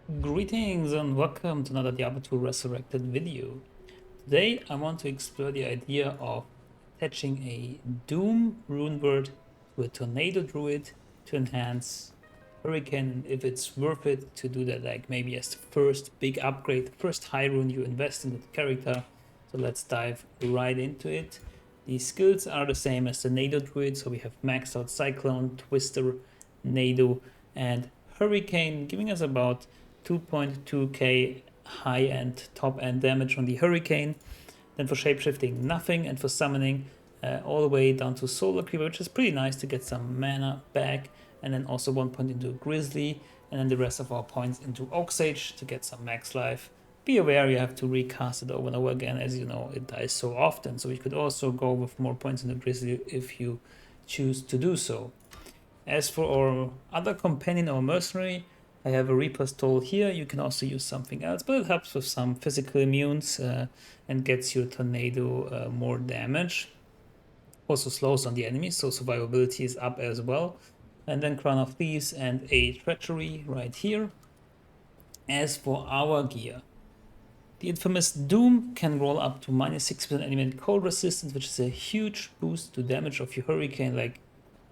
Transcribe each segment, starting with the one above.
Greetings and welcome to another Diablo 2 Resurrected video. Today I want to explore the idea of attaching a Doom rune word to a Tornado Druid to enhance Hurricane, and if it's worth it to do that, like maybe as the first big upgrade, the first high rune you invest in the character. So let's dive right into it. The skills are the same as the Nado Druid, so we have maxed out Cyclone, Twister, Nado, and Hurricane, giving us about 2.2k high-end, top-end damage on the Hurricane. Then for shapeshifting, nothing, and for summoning, all the way down to Solar Creeper, which is pretty nice to get some mana back, and then also 1 point into Grizzly, and then the rest of our points into Oak Sage to get some max life. Be aware you have to recast it over and over again, as you know it dies so often, so you could also go with more points into Grizzly if you choose to do so. As for our other companion or mercenary, I have a Reaper's Toll here. You can also use something else, but it helps with some physical immunes and gets your Tornado more damage. Also slows on the enemies, so survivability is up as well. And then Crown of Thieves and a Treachery right here. As for our gear, the infamous Doom can roll up to -6% enemy and cold resistance, which is a huge boost to damage of your Hurricane. Like,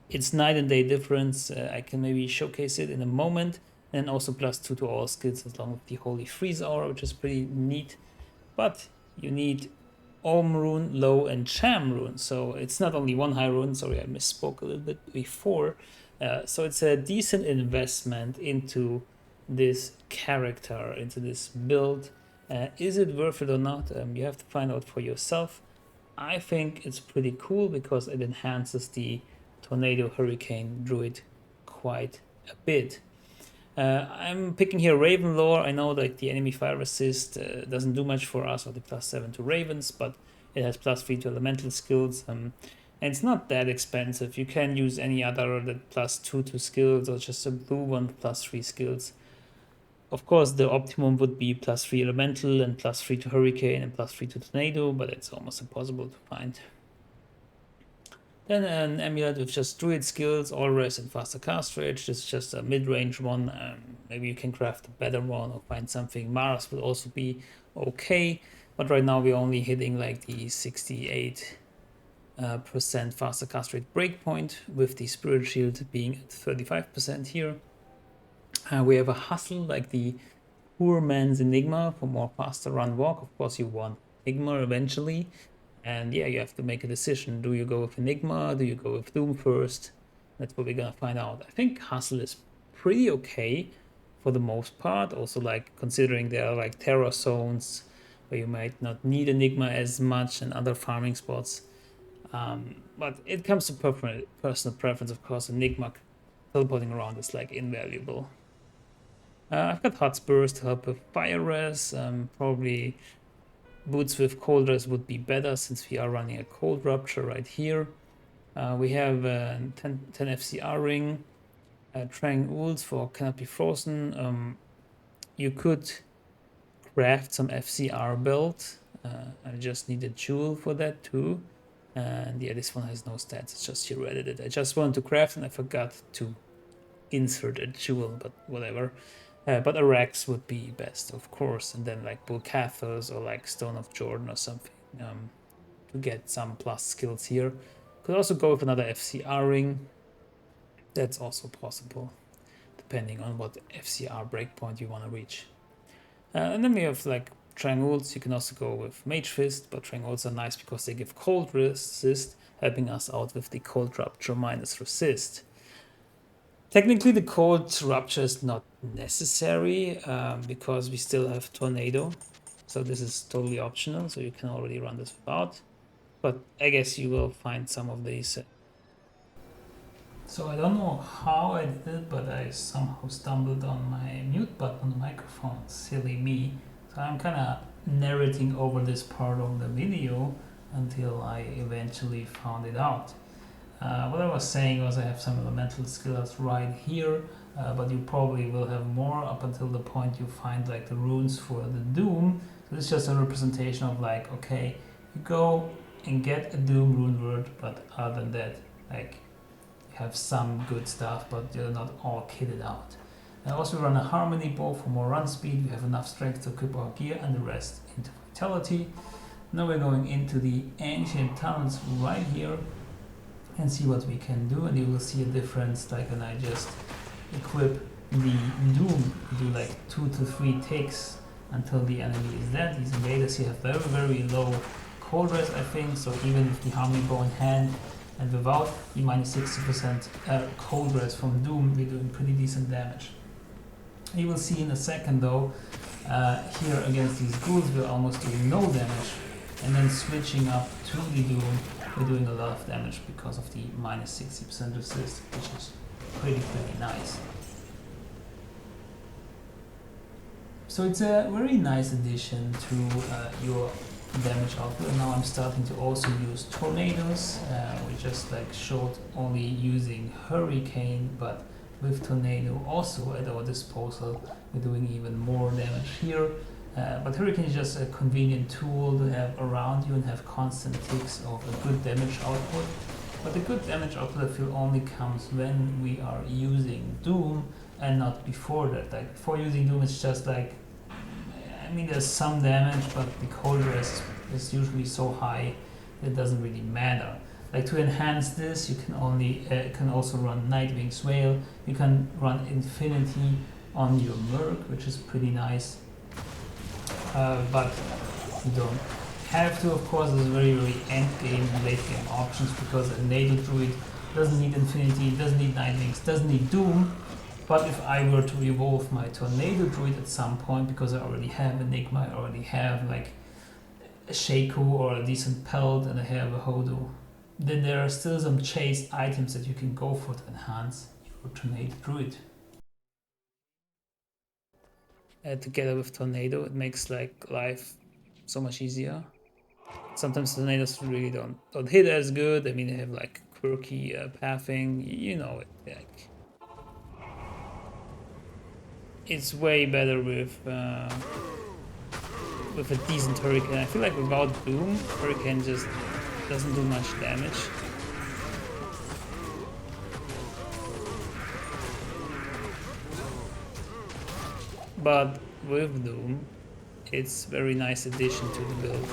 it's night and day difference. I can maybe showcase it in a moment. And also +2 to all skills along with the Holy Freeze Aura, which is pretty neat. But you need Om Rune, Low, and Cham Rune. So it's not only one high rune. Sorry, I misspoke a little bit before. So it's a decent investment into this character, into this build. Is it worth it or not? You have to find out for yourself. I think it's pretty cool because it enhances the Tornado Hurricane Druid quite a bit. I'm picking here Raven Lore. I know that the enemy fire resist doesn't do much for us, or the +7 to Ravens, but it has +3 to elemental skills. And it's not that expensive. You can use any other that +2 to skills, or just a blue one +3 skills. Of course, the optimum would be +3 elemental and +3 to Hurricane and +3 to Tornado, but it's almost impossible to find. Then an amulet with just Druid skills, all res and faster cast rate. This is just a mid-range one. Maybe you can craft a better one or find something. Mars will also be okay, but right now we're only hitting like the 68% faster cast rate breakpoint, with the Spirit Shield being at 35% here. We have a hustle like the Poor Man's Enigma for more faster run walk. Of course, you want Enigma eventually. And yeah, you have to make a decision. Do you go with Enigma? Do you go with Doom first? That's what we're gonna find out. I think Hustle is pretty okay for the most part. Also, like, considering there are like terror zones where you might not need Enigma as much and other farming spots. But it comes to personal preference, of course. Enigma teleporting around is like invaluable. I've got Hotspurs to help with fire res. Probably Boots with cold res would be better since we are running a cold rupture right here. We have 10 FCR ring, Trang Ools for cannot be frozen. You could craft some FCR belt. I just need a jewel for that too. And yeah, this one has no stats, it's just here edited. I just wanted to craft and I forgot to insert a jewel, but whatever. But a Rex would be best, of course, and then like Bulcathos or like Stone of Jordan or something to get some plus skills here. Could also go with another FCR ring. That's also possible, depending on what FCR breakpoint you want to reach. And then we have like Trangults. You can also go with Mage Fist, but Trangults are nice because they give cold resist, helping us out with the cold rupture minus resist. Technically, the cold rupture is not necessary because we still have Tornado. So this is totally optional, so you can already run this without. But I guess you will find some of these. So I don't know how I did it, but I somehow stumbled on my mute button on the microphone. Silly me. So I'm kind of narrating over this part of the video until I eventually found it out. What I was saying was I have some elemental skills right here, but you probably will have more up until the point you find like the runes for the Doom. So this is just a representation of like, okay, you go and get a Doom rune word, but other than that, like, you have some good stuff, but they're not all kitted out. I also run a harmony bow for more run speed. We have enough strength to equip our gear and the rest into vitality. Now we're going into the ancient tunnels right here and see what we can do, and you will see a difference. Like when I just equip the Doom, do like 2 to 3 ticks until the enemy is dead. These invaders here have very, very low cold res, I think, so even with the harmony bow in hand and without the minus 60% cold res from Doom, we're doing pretty decent damage. You will see in a second though, here against these ghouls we're almost doing no damage, and then switching up to the Doom we're doing a lot of damage because of the minus 60% resist, which is pretty nice. So it's a very nice addition to your damage output. Now I'm starting to also use tornadoes. We just like showed only using hurricane, but with tornado also at our disposal, we're doing even more damage here. But hurricane is just a convenient tool to have around you and have constant ticks of a good damage output. But the good damage output I feel only comes when we are using Doom and not before that. Like before using Doom, it's just like, I mean, there's some damage, but the cold res is usually so high that it doesn't really matter. Like to enhance this, you can also run Nightwing's Wail. You can run Infinity on your Merc, which is pretty nice. But you don't have to, of course. There's very, very end game and late game options, because a Native Druid doesn't need Infinity, doesn't need Nightwings, doesn't need Doom. But if I were to evolve my Tornado Druid at some point, because I already have Enigma, I already have like a Shaku or a decent pelt, and I have a Hodo, then there are still some chase items that you can go for to enhance your Tornado Druid. Together with Tornado, it makes like life so much easier. Sometimes tornadoes really don't hit as good. I mean, they have like quirky pathing, you know it. Like, it's way better with a decent hurricane. I feel like without Doom, hurricane just doesn't do much damage. But with Doom, it's a very nice addition to the build.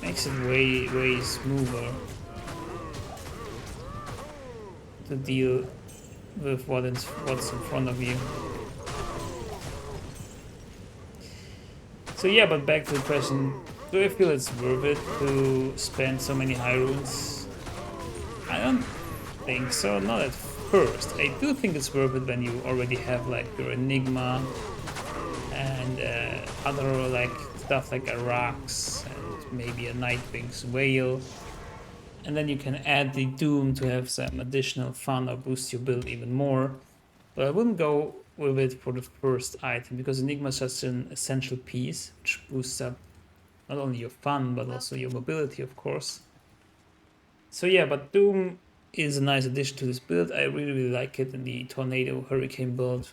Makes it way smoother to deal with what's in front of you. So yeah, but back to the question, do I feel it's worth it to spend so many high runes? I don't think so, not at first. I do think it's worth it when you already have like your Enigma and other like stuff like a Rax and maybe a Nightwing's Wail. And then you can add the Doom to have some additional fun or boost your build even more. But I wouldn't go with it for the first item, because Enigma is such an essential piece which boosts up not only your fun but also your mobility, of course. So yeah, but Doom is a nice addition to this build. I really like it in the Tornado Hurricane build.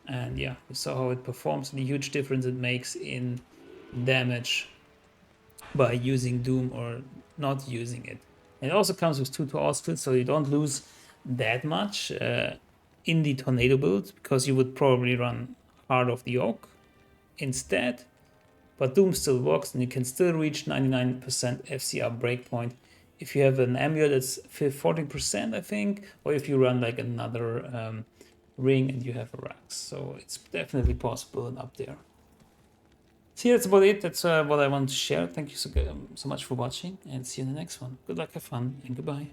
And yeah, we saw how it performs and the huge difference it makes in damage by using Doom or not using it. And it also comes with 2 to all splits, so you don't lose that much in the Tornado build, because you would probably run Heart of the Oak instead. But Doom still works, and you can still reach 99% FCR breakpoint if you have an amulet that's 40%, I think, or if you run like another ring and you have a Rax. So it's definitely possible and up there. So yeah, that's about it. That's what I want to share. Thank you so much for watching, and see you in the next one. Good luck, have fun, and goodbye.